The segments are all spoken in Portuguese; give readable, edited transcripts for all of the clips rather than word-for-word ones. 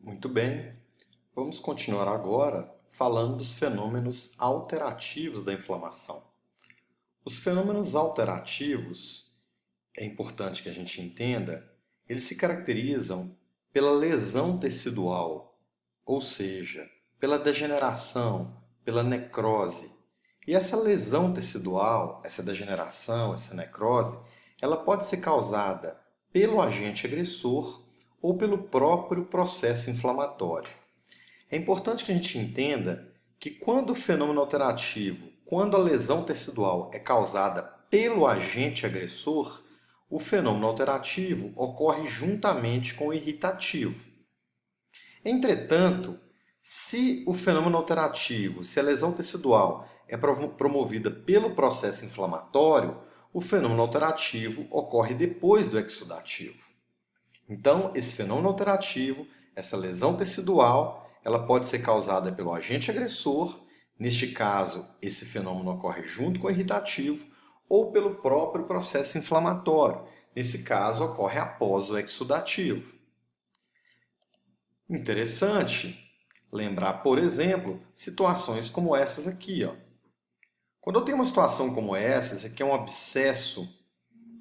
Muito bem, vamos continuar agora falando dos fenômenos alterativos da inflamação. Os fenômenos alterativos, é importante que a gente entenda, eles se caracterizam pela lesão tecidual, ou seja, pela degeneração, pela necrose. E essa lesão tecidual, essa degeneração, essa necrose, ela pode ser causada pelo agente agressor ou pelo próprio processo inflamatório. É importante que a gente entenda que quando o fenômeno alterativo, quando a lesão tecidual é causada pelo agente agressor, o fenômeno alterativo ocorre juntamente com o irritativo. Entretanto, se o fenômeno alterativo, se a lesão tecidual é promovida pelo processo inflamatório, o fenômeno alterativo ocorre depois do exudativo. Então, esse fenômeno alterativo, essa lesão tecidual, ela pode ser causada pelo agente agressor, neste caso, esse fenômeno ocorre junto com o irritativo, ou pelo próprio processo inflamatório, nesse caso, ocorre após o exudativo. Interessante lembrar, por exemplo, situações como essas aqui, ó. Quando eu tenho uma situação como essa, esse aqui é um abscesso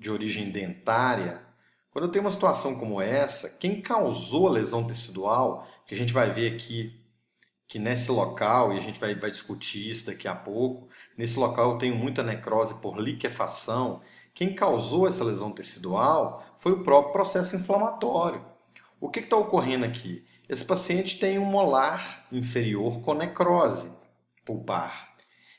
de origem dentária. Quando eu tenho uma situação como essa, quem causou a lesão tecidual, que a gente vai ver aqui que nesse local, e a gente vai discutir isso daqui a pouco, nesse local eu tenho muita necrose por liquefação. Quem causou essa lesão tecidual foi o próprio processo inflamatório. O que está ocorrendo aqui? Esse paciente tem um molar inferior com necrose pulpar.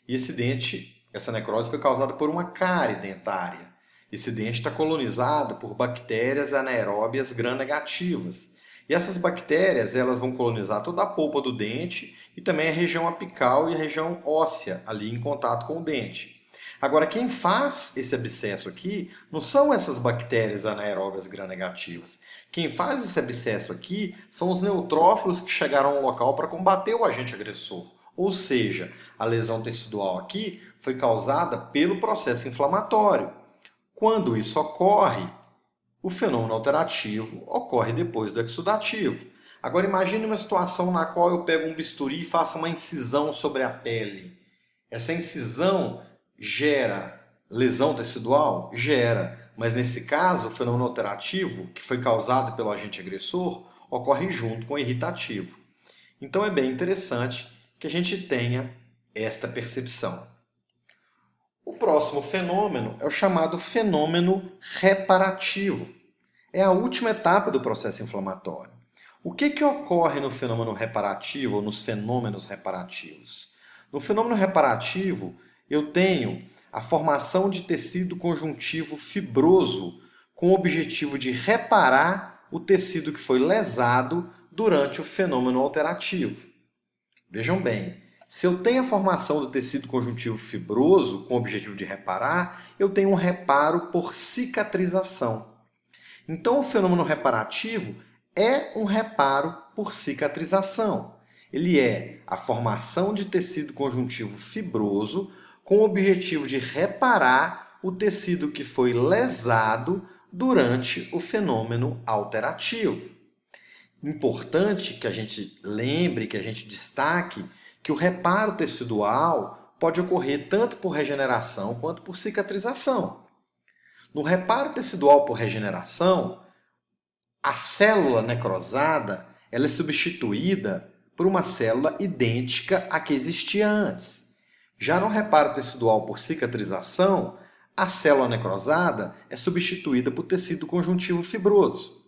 E esse dente, essa necrose foi causada por uma cárie dentária. Esse dente está colonizado por bactérias anaeróbias gram-negativas. E essas bactérias elas vão colonizar toda a polpa do dente e também a região apical e a região óssea ali em contato com o dente. Agora, quem faz esse abscesso aqui não são essas bactérias anaeróbias gram-negativas. Quem faz esse abscesso aqui são os neutrófilos que chegaram ao local para combater o agente agressor. Ou seja, a lesão tecidual aqui foi causada pelo processo inflamatório. Quando isso ocorre, o fenômeno alterativo ocorre depois do exudativo. Agora imagine uma situação na qual eu pego um bisturi e faço uma incisão sobre a pele. Essa incisão gera lesão tecidual? Gera. Mas nesse caso, o fenômeno alterativo, que foi causado pelo agente agressor, ocorre junto com o irritativo. Então é bem interessante que a gente tenha esta percepção. O próximo fenômeno é o chamado fenômeno reparativo. É a última etapa do processo inflamatório. O que ocorre no fenômeno reparativo ou nos fenômenos reparativos? No fenômeno reparativo, eu tenho a formação de tecido conjuntivo fibroso com o objetivo de reparar o tecido que foi lesado durante o fenômeno alterativo. Vejam bem, se eu tenho a formação do tecido conjuntivo fibroso com o objetivo de reparar, eu tenho um reparo por cicatrização. Então, o fenômeno reparativo é um reparo por cicatrização. Ele é a formação de tecido conjuntivo fibroso com o objetivo de reparar o tecido que foi lesado durante o fenômeno alterativo. Importante que a gente lembre, que a gente destaque, que o reparo tecidual pode ocorrer tanto por regeneração quanto por cicatrização. No reparo tecidual por regeneração, a célula necrosada ela é substituída por uma célula idêntica à que existia antes. Já no reparo tecidual por cicatrização, a célula necrosada é substituída por tecido conjuntivo fibroso.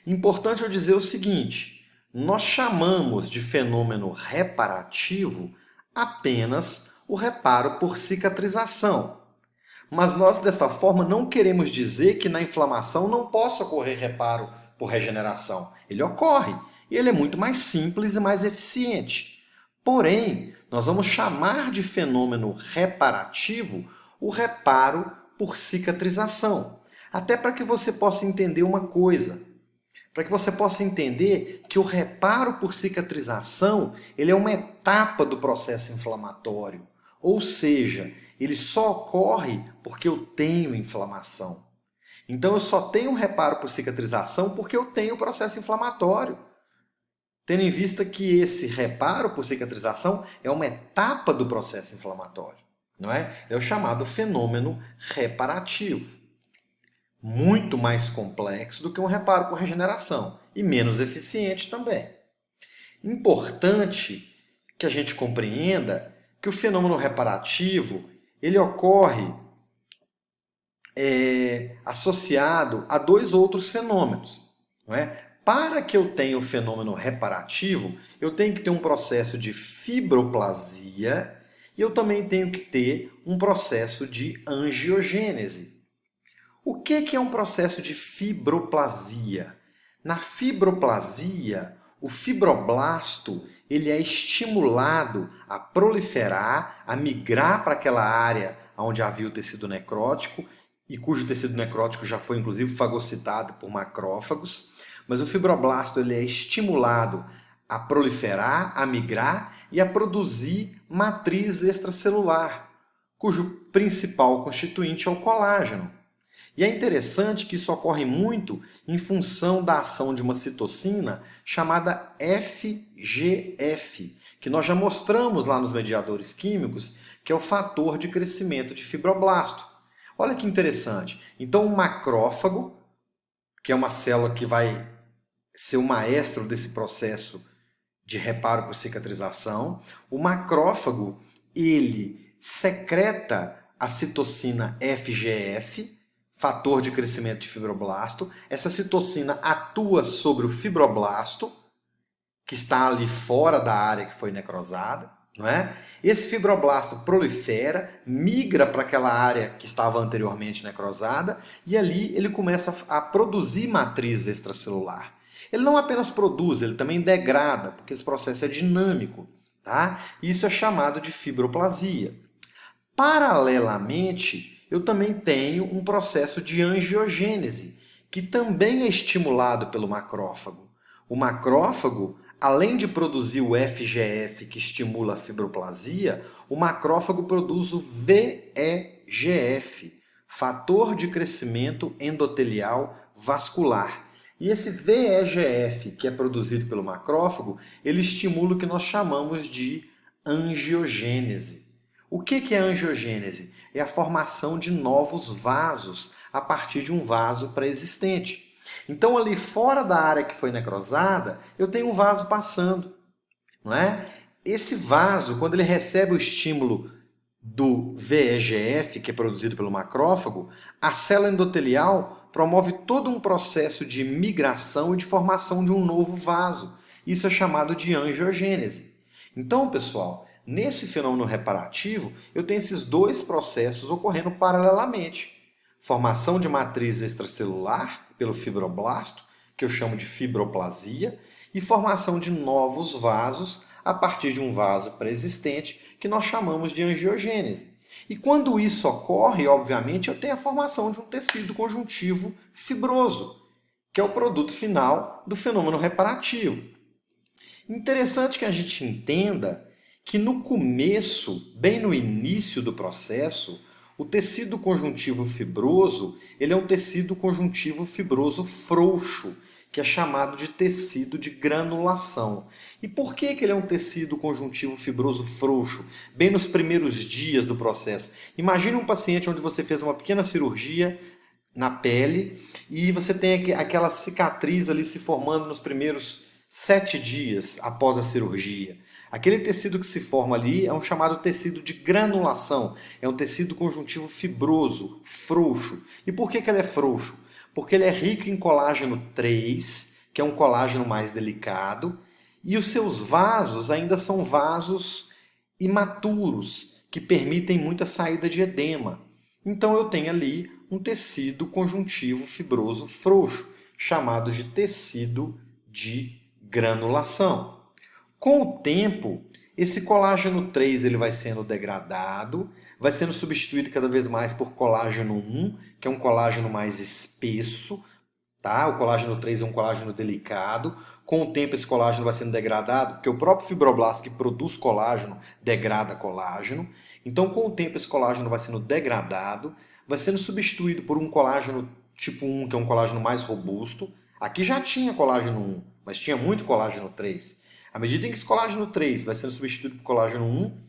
Importante eu dizer o seguinte, nós chamamos de fenômeno reparativo apenas o reparo por cicatrização. Mas nós, desta forma, não queremos dizer que na inflamação não possa ocorrer reparo por regeneração. Ele ocorre, e ele é muito mais simples e mais eficiente. Porém, nós vamos chamar de fenômeno reparativo o reparo por cicatrização. Até para que você possa entender uma coisa. Para que você possa entender que o reparo por cicatrização ele é uma etapa do processo inflamatório. Ou seja, ele só ocorre porque eu tenho inflamação. Então eu só tenho um reparo por cicatrização porque eu tenho o processo inflamatório. tendo em vista que esse reparo por cicatrização é uma etapa do processo inflamatório, não é? É o chamado fenômeno reparativo. Muito mais complexo do que um reparo por regeneração e menos eficiente também. Importante que a gente compreenda que o fenômeno reparativo ele ocorre associado a dois outros fenômenos, não é? Para que eu tenha o fenômeno reparativo, eu tenho que ter um processo de fibroplasia e eu também tenho que ter um processo de angiogênese. O que é um processo de fibroplasia? Na fibroplasia, o fibroblasto ele é estimulado a proliferar, a migrar para aquela área onde havia o tecido necrótico e cujo tecido necrótico já foi inclusive fagocitado por macrófagos. Mas o fibroblasto ele é estimulado a proliferar, a migrar e a produzir matriz extracelular, cujo principal constituinte é o colágeno. E é interessante que isso ocorre muito em função da ação de uma citocina chamada FGF, que nós já mostramos lá nos mediadores químicos, que é o fator de crescimento de fibroblasto. Olha que interessante. Então, o macrófago, que é uma célula que vai ser o maestro desse processo de reparo por cicatrização, o macrófago, ele secreta a citocina FGF, fator de crescimento de fibroblasto. Essa citocina atua sobre o fibroblasto, que está ali fora da área que foi necrosada, não é? Esse fibroblasto prolifera, migra para aquela área que estava anteriormente necrosada e ali ele começa a produzir matriz extracelular. Ele não apenas produz, ele também degrada, porque esse processo é dinâmico, tá? Isso é chamado de fibroplasia. Paralelamente, eu também tenho um processo de angiogênese, que também é estimulado pelo macrófago. O macrófago, além de produzir o FGF, que estimula a fibroplasia, o macrófago produz o VEGF, fator de crescimento endotelial vascular. E esse VEGF, que é produzido pelo macrófago, ele estimula o que nós chamamos de angiogênese. O que é angiogênese? É a formação de novos vasos a partir de um vaso pré-existente. Então, ali fora da área que foi necrosada, eu tenho um vaso passando, não é? Esse vaso, quando ele recebe o estímulo do VEGF, que é produzido pelo macrófago, a célula endotelial promove todo um processo de migração e de formação de um novo vaso. Isso é chamado de angiogênese. Então, pessoal, nesse fenômeno reparativo, eu tenho esses dois processos ocorrendo paralelamente. Formação de matriz extracelular pelo fibroblasto, que eu chamo de fibroplasia, e formação de novos vasos a partir de um vaso pré-existente, que nós chamamos de angiogênese. E quando isso ocorre, obviamente, eu tenho a formação de um tecido conjuntivo fibroso, que é o produto final do fenômeno reparativo. Interessante que a gente entenda que no começo, bem no início do processo, o tecido conjuntivo fibroso, ele é um tecido conjuntivo fibroso frouxo, que é chamado de tecido de granulação. E por que ele é um tecido conjuntivo fibroso frouxo? Bem nos primeiros dias do processo. Imagine um paciente onde você fez uma pequena cirurgia na pele e você tem aquela cicatriz ali se formando nos primeiros 7 dias após a cirurgia. Aquele tecido que se forma ali é um chamado tecido de granulação. É um tecido conjuntivo fibroso, frouxo. E por que ele é frouxo? Porque ele é rico em colágeno 3, que é um colágeno mais delicado, e os seus vasos ainda são vasos imaturos, que permitem muita saída de edema. Então eu tenho ali um tecido conjuntivo fibroso frouxo, chamado de tecido de granulação. Com o tempo, esse colágeno 3 ele vai sendo degradado, vai sendo substituído cada vez mais por colágeno 1, que é um colágeno mais espesso, tá? O colágeno 3 é um colágeno delicado. Com o tempo esse colágeno vai sendo degradado, porque o próprio fibroblasto que produz colágeno degrada colágeno. Então, com o tempo esse colágeno vai sendo degradado, vai sendo substituído por um colágeno tipo 1, que é um colágeno mais robusto. Aqui já tinha colágeno 1, mas tinha muito colágeno 3. À medida em que esse colágeno 3 vai sendo substituído por colágeno 1,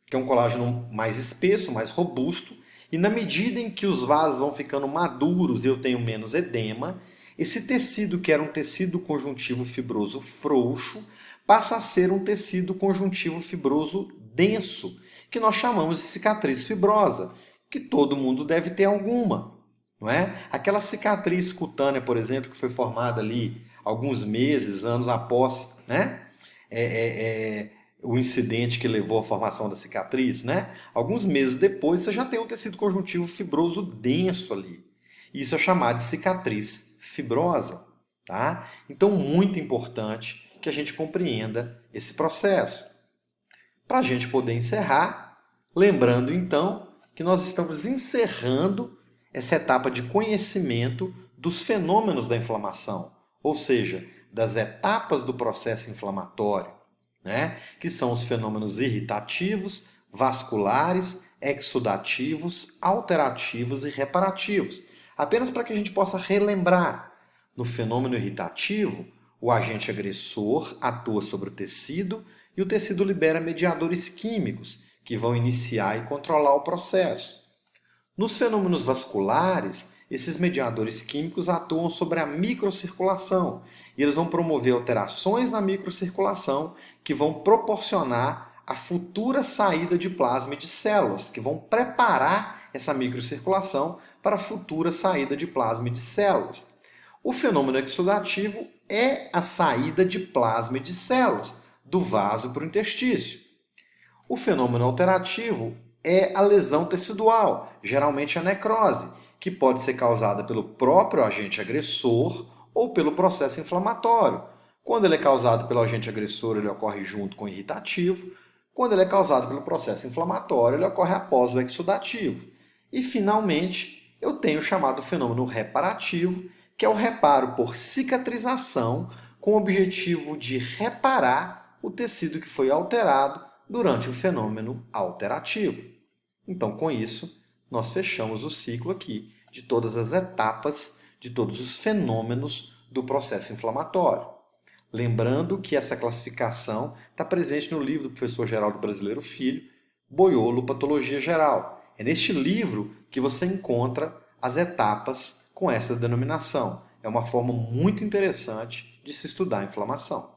que é um colágeno mais espesso, mais robusto, e na medida em que os vasos vão ficando maduros e eu tenho menos edema, esse tecido, que era um tecido conjuntivo fibroso frouxo, passa a ser um tecido conjuntivo fibroso denso, que nós chamamos de cicatriz fibrosa, que todo mundo deve ter alguma, não é? Aquela cicatriz cutânea, por exemplo, que foi formada ali alguns meses, anos após, né? O incidente que levou à formação da cicatriz, né? Alguns meses depois você já tem um tecido conjuntivo fibroso denso ali. Isso é chamado de cicatriz fibrosa, tá? Então, muito importante que a gente compreenda esse processo. Para a gente poder encerrar, lembrando então que nós estamos encerrando essa etapa de conhecimento dos fenômenos da inflamação, ou seja, das etapas do processo inflamatório, né? Que são os fenômenos irritativos, vasculares, exudativos, alterativos e reparativos. Apenas para que a gente possa relembrar. No fenômeno irritativo, o agente agressor atua sobre o tecido e o tecido libera mediadores químicos que vão iniciar e controlar o processo. Nos fenômenos vasculares, esses mediadores químicos atuam sobre a microcirculação e eles vão promover alterações na microcirculação que vão proporcionar a futura saída de plasma e de células, que vão preparar essa microcirculação para a futura saída de plasma e de células. O fenômeno exudativo é a saída de plasma e de células do vaso para o interstício. O fenômeno alterativo é a lesão tecidual, geralmente a necrose, que pode ser causada pelo próprio agente agressor ou pelo processo inflamatório. Quando ele é causado pelo agente agressor, ele ocorre junto com o irritativo. Quando ele é causado pelo processo inflamatório, ele ocorre após o exudativo. E, finalmente, eu tenho o chamado fenômeno reparativo, que é o reparo por cicatrização com o objetivo de reparar o tecido que foi alterado durante o fenômeno alterativo. Então, com isso, nós fechamos o ciclo aqui de todas as etapas, de todos os fenômenos do processo inflamatório. Lembrando que essa classificação está presente no livro do professor Geraldo Brasileiro Filho, Boiolo, Patologia Geral. É neste livro que você encontra as etapas com essa denominação. É uma forma muito interessante de se estudar a inflamação.